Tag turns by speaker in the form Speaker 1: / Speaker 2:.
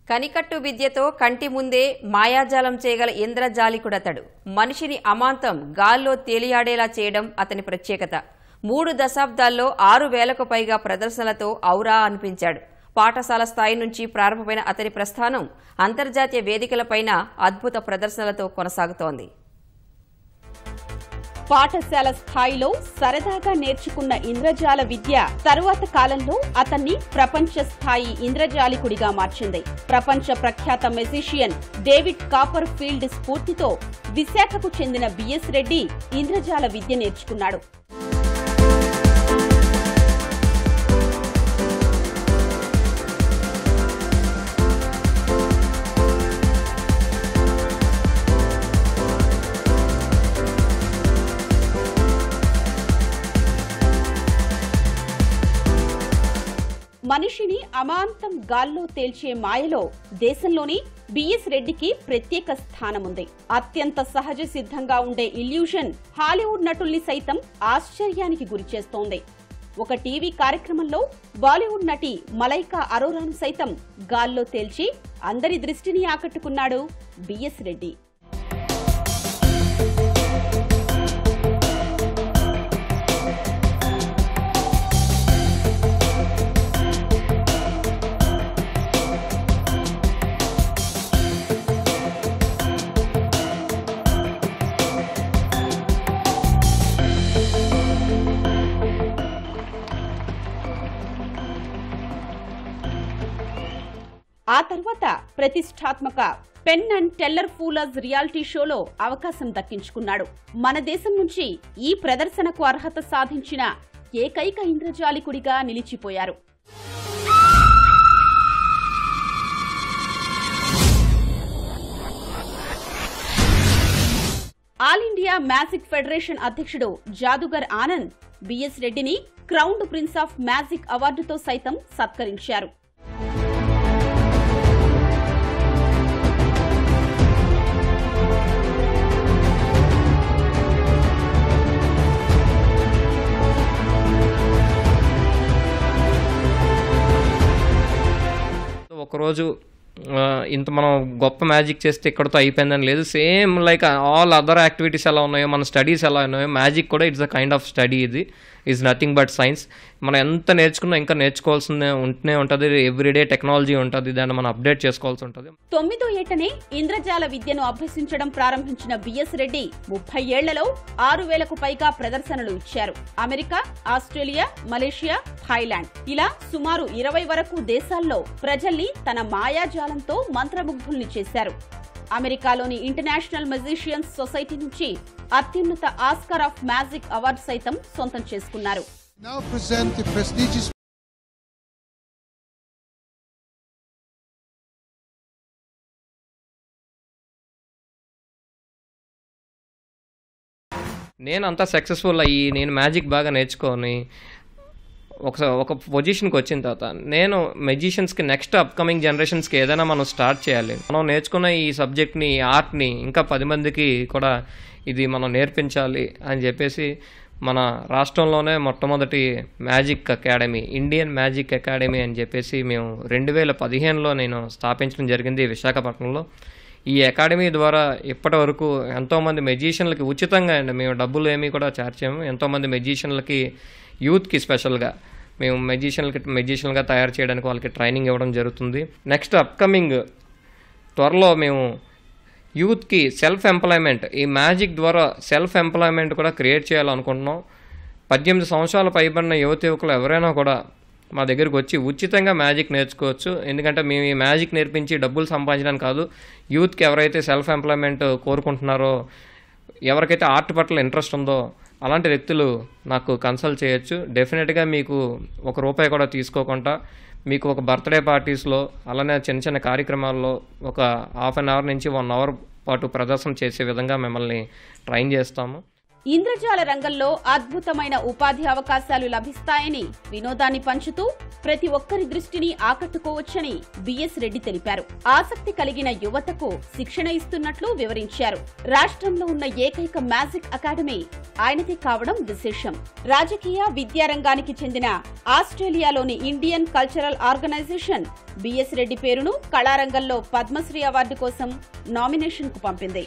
Speaker 1: కనికట్టు విద్యతో కంటి ముందే మాయాజాలం చేయగల ఇంద్రజాలికుడతడు. మనిషిని అమాంతం గాల్లో తేలియాడేలా చేయడం అతని ప్రత్యేకత. 3 దశాబ్దాల్లో 6,000కు పైగా ప్రదర్శనలతో ఔరా అనిపించాడు. పాఠశాల స్థాయి నుంచి ప్రారంభమైన అతని ప్రస్థానం అంతర్జాతీయ వేదికలపైన అద్భుత ప్రదర్శనలతో కొనసాగుతోంది.
Speaker 2: పాఠశాల స్థాయిలో సరదాగా నేర్చుకున్న ఇంద్రజాల విద్య తరువాత కాలంలో అతన్ని ప్రపంచ స్థాయి ఇంద్రజాలికుడిగా మార్చింది. ప్రపంచ ప్రఖ్యాత మెజిషియన్ డేవిడ్ కాపర్ ఫీల్డ్ స్ఫూర్తితో విశాఖకు చెందిన బిఎస్ రెడ్డి ఇంద్రజాల విద్య నేర్చుకున్నాడు. మనిషిని అమాంతం గాల్లో తేల్చే మాయలో దేశంలోని బిఎస్ రెడ్డికి ప్రత్యేక స్థానముంది. అత్యంత సహజ సిద్ధంగా ఉండే ఇల్యూషన్ హాలీవుడ్ నటుల్ని సైతం ఆశ్చర్యానికి గురిచేస్తోంది. ఒక టీవీ కార్యక్రమంలో బాలీవుడ్ నటి మలైకా అరోరాను సైతం గాల్లో తేల్చి అందరి దృష్టిని ఆకట్టుకున్నాడు బిఎస్ రెడ్డి. ఆ తర్వాత ప్రతిష్టాత్మక పెన్ అండ్ టెల్లర్ ఫూలర్స్ రియాలిటీ షోలో అవకాశం దక్కించుకున్నాడు. మన దేశం నుంచి ఈ ప్రదర్శనకు అర్హత సాధించిన ఏకైక ఇంద్రజాలికుడిగా నిలిచిపోయారు. ఆల్ ఇండియా మ్యాజిక్ ఫెడరేషన్ అధ్యక్షుడు జాదుగర్ ఆనంద్ బిఎస్ రెడ్డిని క్రౌన్డ్ ప్రిన్స్ ఆఫ్ మ్యాజిక్ అవార్డుతో సైతం సత్కరించారు.
Speaker 3: ఒకరోజు ఇంత మనం గొప్ప మ్యాజిక్ చేస్తే ఇక్కడతో అయిపోయిందని లేదు. Same like all other activities ఎలా ఉన్నాయో, మన స్టడీస్ ఎలా ఉన్నాయో, మ్యాజిక్ కూడా it's a kind of study. ఇది ఈజ్ నథింగ్ బట్ సైన్స్. మనం ఎంత నేర్చుకున్నా ఇంకా నేర్చుకోవాల్సిందే ఉంటూనే ఉంటుంది. ఎవ్రీడే టెక్నాలజీ ఉంటుంది, దాన్ని మనం అప్డేట్ చేసుకోవాల్సి ఉంటుంది.
Speaker 2: 9వ ఏటనే ఇంద్రజాల విద్యను అభ్యసించడం ప్రారంభించిన బిఎస్ రెడ్డి 30 ఏళ్లలో 6,000కు పైగా ప్రదర్శనలు ఇచ్చారు. అమెరికా, ఆస్ట్రేలియా, మలేషియా, థాయిలాండ్ ఇలా సుమారు 20 వరకు దేశాల్లో ప్రజల్ని తన మాయాజాలంతో మంత్రముగ్ధుల్ని చేశారు. అమెరికాలోని ఇంటర్నేషనల్ మెజిషియన్స్ సొసైటీ నుంచి అత్యున్నత ఆస్కార్ ఆఫ్ మ్యాజిక్ అవార్డు సైతం సొంతం చేసుకున్నారు.
Speaker 3: నేను అంతా సక్సెస్ఫుల్ అయ్యి నేను మ్యాజిక్ బాగా నేర్చుకొని ఒక పొజిషన్కి వచ్చిన తర్వాత నేను మెజిషియన్స్కి నెక్స్ట్ అప్కమింగ్ జనరేషన్స్కి ఏదైనా మనం స్టార్ట్ చేయాలి. మనం నేర్చుకున్న ఈ సబ్జెక్ట్ని, ఈ ఆర్ట్ని ఇంకా 10 మందికి కూడా ఇది మనం నేర్పించాలి అని చెప్పేసి మన రాష్ట్రంలోనే మొట్టమొదటి magic academy, Indian magic academy అని చెప్పేసి మేము 2015లో నేను స్థాపించడం జరిగింది విశాఖపట్నంలో. ఈ అకాడమీ ద్వారా ఇప్పటి వరకు ఎంతోమంది మెజిషియన్లకి ఉచితంగా అండి, మేము డబ్బులు ఏమీ కూడా చార్జ్ చేయము, ఎంతోమంది మెజిషియన్లకి యూత్కి స్పెషల్గా మేము మెజిషియన్గా తయారు చేయడానికి వాళ్ళకి ట్రైనింగ్ ఇవ్వడం జరుగుతుంది. నెక్స్ట్ అప్కమింగ్ త్వరలో మేము యూత్కి సెల్ఫ్ ఎంప్లాయ్మెంట్, ఈ మ్యాజిక్ ద్వారా సెల్ఫ్ ఎంప్లాయ్మెంట్ కూడా క్రియేట్ చేయాలనుకుంటున్నాం. 18 సంవత్సరాలు పైబడిన యువకులు ఎవరైనా కూడా మా దగ్గరికి వచ్చి ఉచితంగా మ్యాజిక్ నేర్చుకోవచ్చు. ఎందుకంటే మేము ఈ మ్యాజిక్ నేర్పించి డబ్బులు సంపాదించడానికి కాదు, యూత్కి ఎవరైతే సెల్ఫ్ ఎంప్లాయ్మెంట్ కోరుకుంటున్నారో, ఎవరికైతే ఆర్ట్ పట్ల ఇంట్రెస్ట్ ఉందో అలాంటి వ్యక్తులు నాకు కన్సల్ట్ చేయొచ్చు. డెఫినెట్గా మీకు ₹1 కూడా తీసుకోకుండా మీకు ఒక బర్త్డే పార్టీస్లో అలానే చిన్న చిన్న కార్యక్రమాల్లో ఒక ½ అన్ అవర్ నుంచి 1 అవర్ పాటు ప్రదర్శన చేసే విధంగా మిమ్మల్ని ట్రైన్ చేస్తాము.
Speaker 2: ఇంద్రజాల రంగంలో అద్భుతమైన ఉపాధి అవకాశాలు లభిస్తాయని, వినోదాన్ని పంచుతూ ప్రతి ఒక్కరి దృష్టిని ఆకట్టుకోవచ్చని బిఎస్ రెడ్డి తెలిపారు. ఆసక్తి కలిగిన యువతకు శిక్షణ ఇస్తున్నట్లు వివరించారు. రాష్ట్రంలో ఉన్న ఏకైక మ్యాజిక్ అకాడమీ ఆయనది కావడం విశేషం. రాజకీయ విద్యారంగానికి చెందిన ఆస్ట్రేలియాలోని Indian cultural organisation B S Reddy పేరును కళారంగంలో పద్మశ్రీ అవార్డు కోసం నామినేషన్ కు పంపింది.